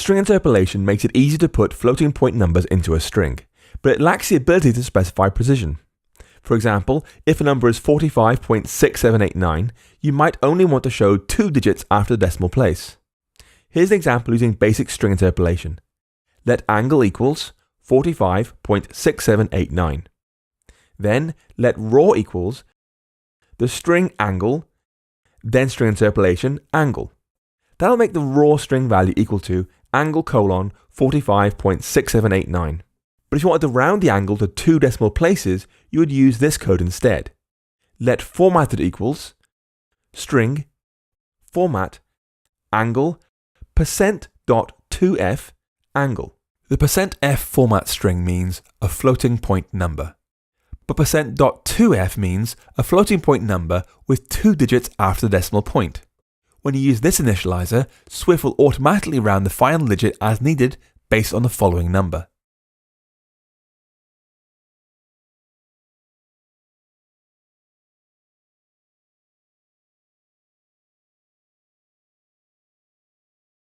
String interpolation makes it easy to put floating point numbers into a string, but it lacks the ability to specify precision. For example, if a number is 45.6789, you might only want to show 2 digits after the decimal place. Here's an example using basic string interpolation. Let angle equals 45.6789. Then let raw equals the string angle, then string interpolation angle. That'll make the raw string value equal to angle colon 45.6789. But if you wanted to round the angle to 2 decimal places, you would use this code instead. Let formatted equals string format angle %.2f angle. The %f format string means a floating point number, but %.2f means a floating point number with 2 digits after the decimal point. When you use this initializer, Swift will automatically round the final digit as needed based on the following number.